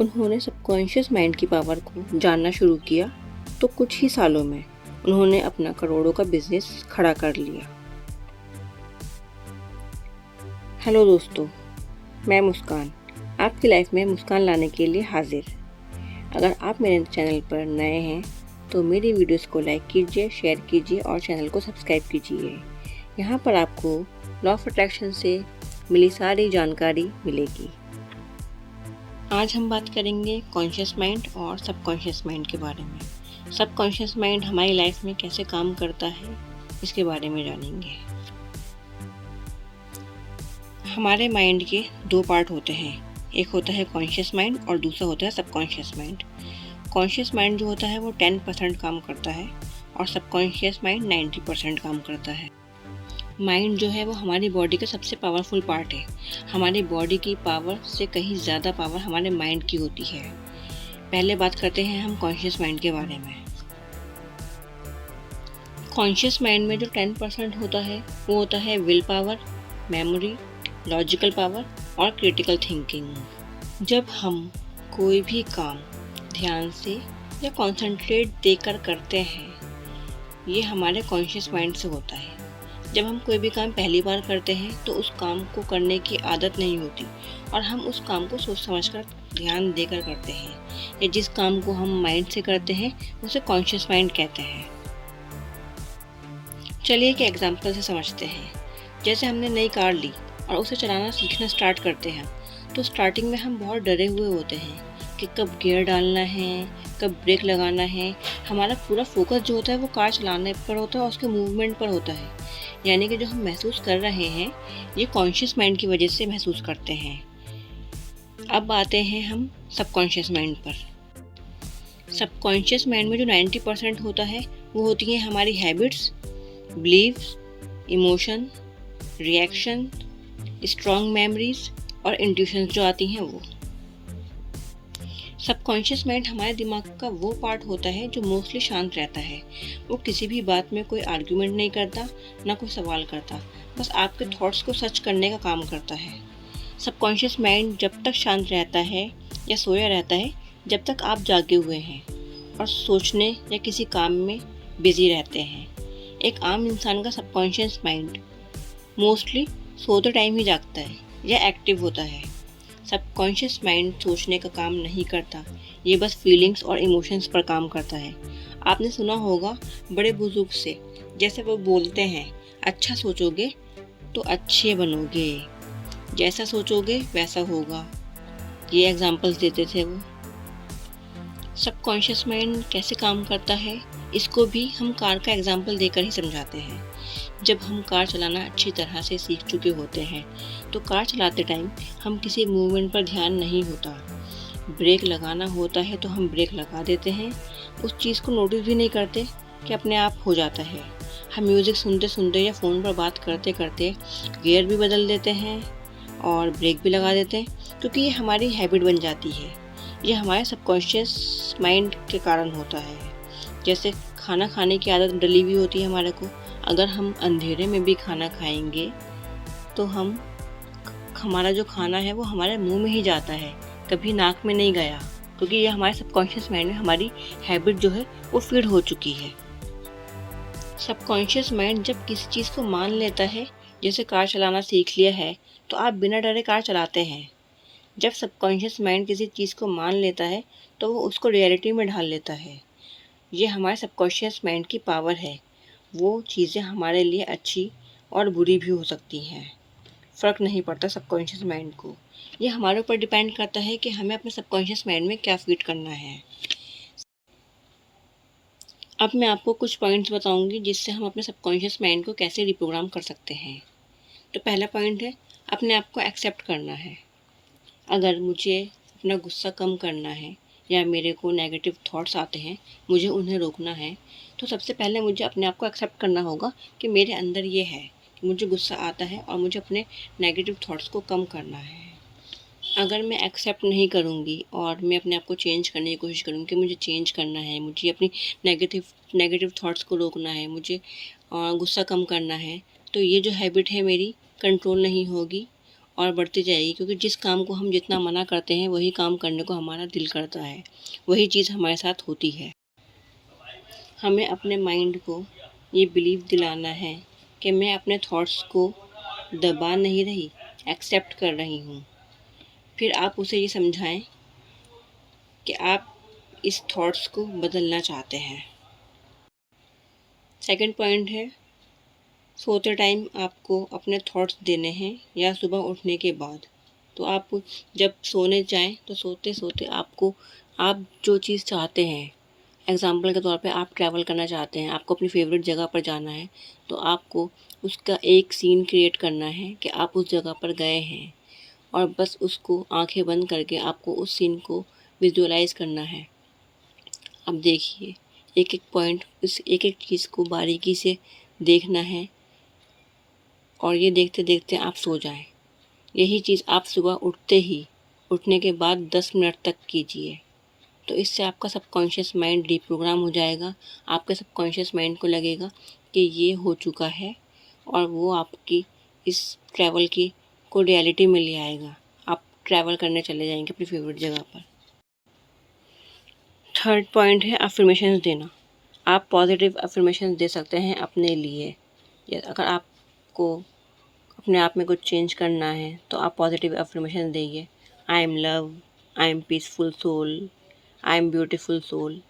उन्होंने subconscious mind की power को जानना शुरू किया तो कुछ ही सालों में उन्होंने अपना करोड़ों का बिजनेस खड़ा कर लिया। हेलो दोस्तों, मैं मुस्कान आपकी लाइफ में मुस्कान लाने के लिए हाजिर। अगर आप मेरे चैनल पर नए हैं तो मेरी वीडियोस को लाइक कीजिए, शेयर कीजिए और चैनल को सब्सक्राइब कीजिए। यहाँ पर आपको लॉ ऑफ अट्रैक्शन से मिली सारी जानकारी मिलेगी। आज हम बात करेंगे कॉन्शियस माइंड और सबकॉन्शियस माइंड के बारे में। सबकॉन्शियस माइंड हमारी लाइफ में कैसे काम करता है, इसके बारे में जानेंगे। हमारे माइंड के दो पार्ट होते हैं, एक होता है कॉन्शियस माइंड और दूसरा होता है सबकॉन्शियस माइंड। कॉन्शियस माइंड जो होता है वो 10% काम करता है और सबकॉन्शियस माइंड 90% काम करता है। माइंड जो है वो हमारी बॉडी का सबसे पावरफुल पार्ट है। हमारी बॉडी की पावर से कहीं ज़्यादा पावर हमारे माइंड की होती है। पहले बात करते हैं हम कॉन्शियस माइंड के बारे में। कॉन्शियस माइंड में जो 10% होता है वो होता है will power, memory, logical power और क्रिटिकल थिंकिंग। जब हम कोई भी काम ध्यान से या कॉन्सेंट्रेट देकर करते हैं, ये हमारे कॉन्शियस माइंड से होता है। जब हम कोई भी काम पहली बार करते हैं तो उस काम को करने की आदत नहीं होती और हम उस काम को सोच समझकर ध्यान देकर करते हैं, या जिस काम को हम माइंड से करते हैं उसे कॉन्शियस माइंड कहते हैं। चलिए एक एग्जांपल से समझते हैं। जैसे हमने नई कार ली और उसे चलाना सीखना स्टार्ट करते हैं तो स्टार्टिंग में हम बहुत डरे हुए होते हैं कि कब गियर डालना है, कब ब्रेक लगाना है। हमारा पूरा फोकस जो होता है वो कार चलाने पर होता है और उसके मूवमेंट पर होता है। यानी कि जो हम महसूस कर रहे हैं ये कॉन्शियस माइंड की वजह से महसूस करते हैं। अब आते हैं हम सबकॉन्शियस माइंड पर। सबकॉन्शियस माइंड में जो 90% होता है वो होती हैं हमारी habits, beliefs, emotion, reaction, strong memories और इंट्यूशंस जो आती हैं वो। सबकॉन्शियस माइंड हमारे दिमाग का वो पार्ट होता है जो मोस्टली शांत रहता है। वो किसी भी बात में कोई आर्ग्यूमेंट नहीं करता, ना कोई सवाल करता, बस आपके थॉट्स को सर्च करने का काम करता है। सबकॉन्शियस माइंड जब तक शांत रहता है या सोया रहता है जब तक आप जागे हुए हैं और सोचने या किसी काम में बिजी रहते हैं। एक आम इंसान का सबकॉन्शियस माइंड मोस्टली सोते टाइम ही जागता है या एक्टिव होता है। सबकॉन्शियस माइंड सोचने का काम नहीं करता, ये बस फीलिंग्स और इमोशंस पर काम करता है। आपने सुना होगा बड़े बुजुर्ग से, जैसे वो बोलते हैं, अच्छा सोचोगे तो अच्छे बनोगे, जैसा सोचोगे वैसा होगा। ये एग्जांपल्स देते थे वो। सबकॉन्शियस माइंड कैसे काम करता है इसको भी हम कार का एग्जांपल देकर ही समझाते हैं। जब हम कार चलाना अच्छी तरह से सीख चुके होते हैं तो कार चलाते टाइम हम किसी मूवमेंट पर ध्यान नहीं होता। ब्रेक लगाना होता है तो हम ब्रेक लगा देते हैं, उस चीज़ को नोटिस भी नहीं करते कि अपने आप हो जाता है। हम म्यूज़िक सुनते सुनते या फ़ोन पर बात करते करते गियर भी बदल देते हैं और ब्रेक भी लगा देते हैं, क्योंकि ये हमारी हैबिट बन जाती है। ये हमारे सबकॉन्शियस माइंड के कारण होता है। जैसे खाना खाने की आदत डली हुई होती है हमारे को। अगर हम अंधेरे में भी खाना खाएंगे तो हमारा जो खाना है वो हमारे मुंह में ही जाता है, कभी नाक में नहीं गया, क्योंकि ये हमारे सबकॉन्शियस माइंड में हमारी हैबिट जो है वो फीड हो चुकी है। सबकॉन्शियस माइंड जब किसी चीज़ को मान लेता है, जैसे कार चलाना सीख लिया है तो आप बिना डरे कार चलाते हैं। जब सबकॉन्शियस माइंड किसी चीज़ को मान लेता है तो वो उसको रियलिटी में ढाल लेता है। ये हमारे सबकॉन्शियस माइंड की पावर है। वो चीज़ें हमारे लिए अच्छी और बुरी भी हो सकती हैं, फ़र्क नहीं पड़ता सबकॉन्शियस माइंड को। ये हमारे ऊपर डिपेंड करता है कि हमें अपने सबकॉन्शियस माइंड में क्या फीड करना है। अब मैं आपको कुछ पॉइंट्स बताऊंगी जिससे हम अपने सबकॉन्शियस माइंड को कैसे रिप्रोग्राम कर सकते हैं। तो पहला पॉइंट है, अपने आप को एक्सेप्ट करना है। अगर मुझे अपना गुस्सा कम करना है या मेरे को नेगेटिव थॉट्स आते हैं, मुझे उन्हें रोकना है, तो सबसे पहले मुझे अपने आप को एक्सेप्ट करना होगा कि मेरे अंदर ये है कि मुझे गुस्सा आता है और मुझे अपने नेगेटिव थॉट्स को कम करना है। अगर मैं एक्सेप्ट नहीं और मैं अपने आप को चेंज करने की कोशिश करूँगी कि मुझे चेंज करना है, मुझे अपनी नेगेटिव थॉट्स को रोकना है, मुझे गुस्सा कम करना है, तो ये जो हैबिट है मेरी कंट्रोल नहीं होगी और बढ़ती जाएगी, क्योंकि जिस काम को हम जितना मना करते हैं वही काम करने को हमारा दिल करता है, वही चीज़ हमारे साथ होती है। हमें अपने माइंड को ये बिलीव दिलाना है कि मैं अपने थॉट्स को दबा नहीं रही, एक्सेप्ट कर रही हूँ। फिर आप उसे ये समझाएं कि आप इस थॉट्स को बदलना चाहते हैं। सेकंड पॉइंट है, सोते टाइम आपको अपने थॉट्स देने हैं या सुबह उठने के बाद। तो आप जब सोने जाएं तो सोते सोते आपको, आप जो चीज़ चाहते हैं, एग्ज़ाम्पल के तौर पे आप ट्रैवल करना चाहते हैं, आपको अपनी फेवरेट जगह पर जाना है, तो आपको उसका एक सीन क्रिएट करना है कि आप उस जगह पर गए हैं, और बस उसको आंखें बंद करके आपको उस सीन को विजुअलाइज करना है। अब देखिए, एक एक पॉइंट, इस एक एक चीज़ को बारीकी से देखना है, और ये देखते देखते आप सो जाएं। यही चीज़ आप सुबह उठने के बाद 10 मिनट तक कीजिए। तो इससे आपका सबकॉन्शियस माइंड रिप्रोग्राम हो जाएगा। आपके सबकॉन्शियस माइंड को लगेगा कि ये हो चुका है, और वो आपकी इस ट्रैवल की को रियलिटी में ले आएगा। आप ट्रैवल करने चले जाएंगे अपनी फेवरेट जगह पर। थर्ड पॉइंट है अफर्मेशंस देना। आप पॉजिटिव अफर्मेशंस दे सकते हैं अपने लिए। अगर आपको अपने आप में कुछ चेंज करना है तो आप पॉजिटिव अफर्मेशन देइए। I am love, I am peaceful soul, I am beautiful soul.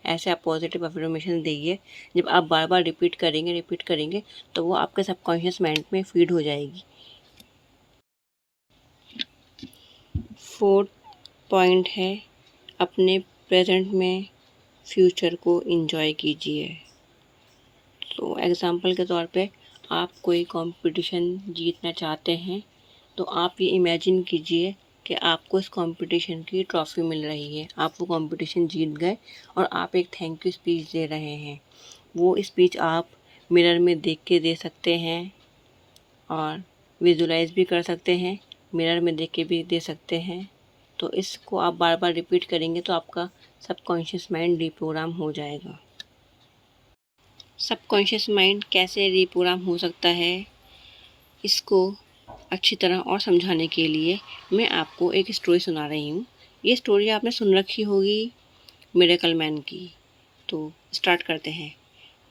ऐसे आप पॉजिटिव अफर्मेशन देइए। जब आप बार बार रिपीट करेंगे तो वो आपके सबकॉन्शियस माइंड में फीड हो जाएगी। फोर्थ पॉइंट है, अपने प्रेजेंट में फ्यूचर को एंजॉय कीजिए। तो एग्ज़ाम्पल के तौर पे आप कोई कंपटीशन जीतना चाहते हैं, तो आप ये इमेजिन कीजिए कि आपको इस कंपटीशन की ट्रॉफ़ी मिल रही है, आप वो कंपटीशन जीत गए और आप एक थैंक यू स्पीच दे रहे हैं। वो स्पीच आप मिरर में देख के दे सकते हैं और विजुलाइज भी कर सकते हैं, मिरर में देख के भी दे सकते हैं। तो इसको आप बार बार रिपीट करेंगे तो आपका सबकॉन्शियस माइंड रिप्रोग्राम हो जाएगा। सबकॉन्शियस माइंड कैसे रिप्रोग्राम हो सकता है, इसको अच्छी तरह और समझाने के लिए मैं आपको एक स्टोरी सुना रही हूँ। ये स्टोरी आपने सुन रखी होगी, मिरेकल मैन की। तो स्टार्ट करते हैं।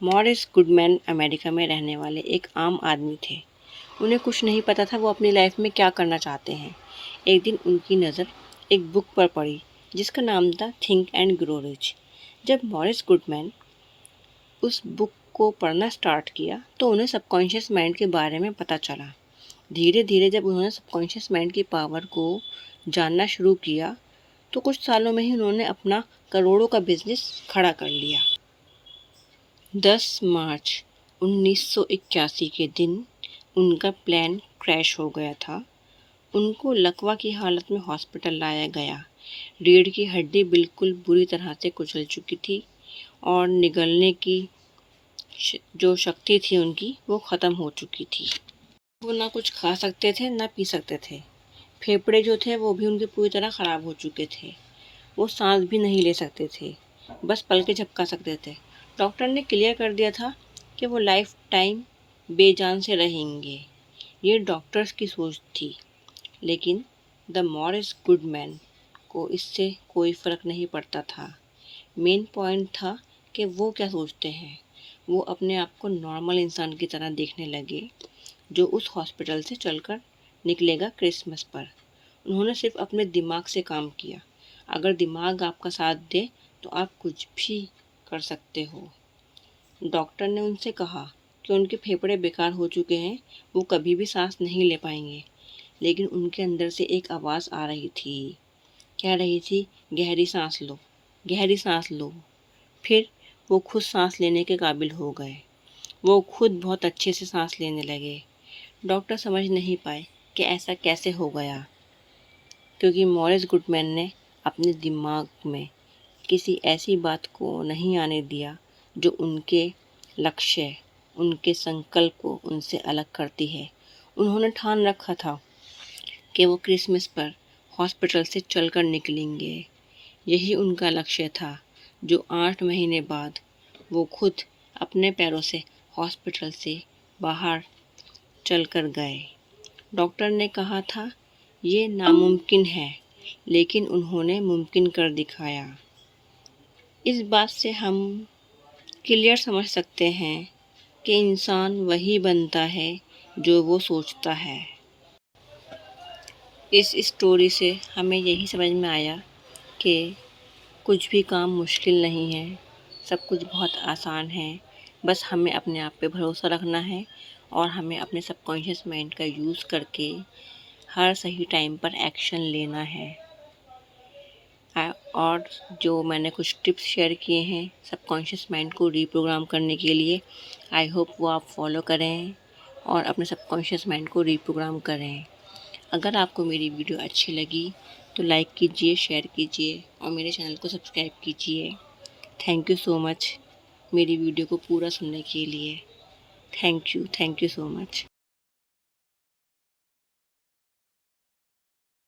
मॉरिस गुडमैन अमेरिका में रहने वाले एक आम आदमी थे। उन्हें कुछ नहीं पता था वो अपनी लाइफ में क्या करना चाहते हैं। एक दिन उनकी नज़र एक बुक पर पड़ी जिसका नाम था थिंक एंड ग्रो रिच। जब मॉरिस गुडमैन उस बुक को पढ़ना स्टार्ट किया तो उन्हें सबकॉन्शियस माइंड के बारे में पता चला। धीरे धीरे जब उन्होंने सबकॉन्शियस माइंड की पावर को जानना शुरू किया तो कुछ सालों में ही उन्होंने अपना करोड़ों का बिजनेस खड़ा कर लिया। 10 मार्च 1981 के दिन उनका प्लान क्रैश हो गया था। उनको लकवा की हालत में हॉस्पिटल लाया गया। रीढ़ की हड्डी बिल्कुल बुरी तरह से कुचल चुकी थी और निगलने की जो शक्ति थी उनकी वो ख़त्म हो चुकी थी। वो ना कुछ खा सकते थे ना पी सकते थे। फेफड़े जो थे वो भी उनके पूरी तरह ख़राब हो चुके थे। वो सांस भी नहीं ले सकते थे, बस पलकें झपका सकते थे। डॉक्टर ने क्लियर कर दिया था कि वो लाइफ टाइम बेजान से रहेंगे। ये डॉक्टर्स की सोच थी, लेकिन द मॉरिस गुडमैन को इससे कोई फ़र्क नहीं पड़ता था। मेन पॉइंट था कि वो क्या सोचते हैं। वो अपने आप को नॉर्मल इंसान की तरह देखने लगे जो उस हॉस्पिटल से चलकर निकलेगा क्रिसमस पर। उन्होंने सिर्फ अपने दिमाग से काम किया। अगर दिमाग आपका साथ दे तो आप कुछ भी कर सकते हो। डॉक्टर ने उनसे कहा कि उनके फेफड़े बेकार हो चुके हैं, वो कभी भी सांस नहीं ले पाएंगे। लेकिन उनके अंदर से एक आवाज़ आ रही थी, कह रही थी, गहरी सांस लो, गहरी सांस लो। फिर वो खुद सांस लेने के काबिल हो गए। वो खुद बहुत अच्छे से सांस लेने लगे। डॉक्टर समझ नहीं पाए कि ऐसा कैसे हो गया, क्योंकि मॉरिस गुडमैन ने अपने दिमाग में किसी ऐसी बात को नहीं आने दिया जो उनके लक्ष्य, उनके संकल्प को उनसे अलग करती है। उन्होंने ठान रखा था कि वो क्रिसमस पर हॉस्पिटल से चलकर निकलेंगे। यही उनका लक्ष्य था, जो 8 महीने बाद वो खुद अपने पैरों से हॉस्पिटल से बाहर चलकर गए। डॉक्टर ने कहा था ये नामुमकिन है, लेकिन उन्होंने मुमकिन कर दिखाया। इस बात से हम क्लियर समझ सकते हैं कि इंसान वही बनता है जो वो सोचता है। इस स्टोरी से हमें यही समझ में आया कि कुछ भी काम मुश्किल नहीं है, सब कुछ बहुत आसान है। बस हमें अपने आप पे भरोसा रखना है और हमें अपने सबकॉन्शियस माइंड का यूज़ करके हर सही टाइम पर एक्शन लेना है। और जो मैंने कुछ टिप्स शेयर किए हैं सबकॉन्शियस माइंड को रीप्रोग्राम करने के लिए, आई होप वो आप फॉलो करें और अपने सबकॉन्शियस माइंड को रीप्रोग्राम करें। अगर आपको मेरी वीडियो अच्छी लगी तो लाइक कीजिए, शेयर कीजिए और मेरे चैनल को सब्सक्राइब कीजिए। थैंक यू सो मच मेरी वीडियो को पूरा सुनने के लिए। Thank you so much.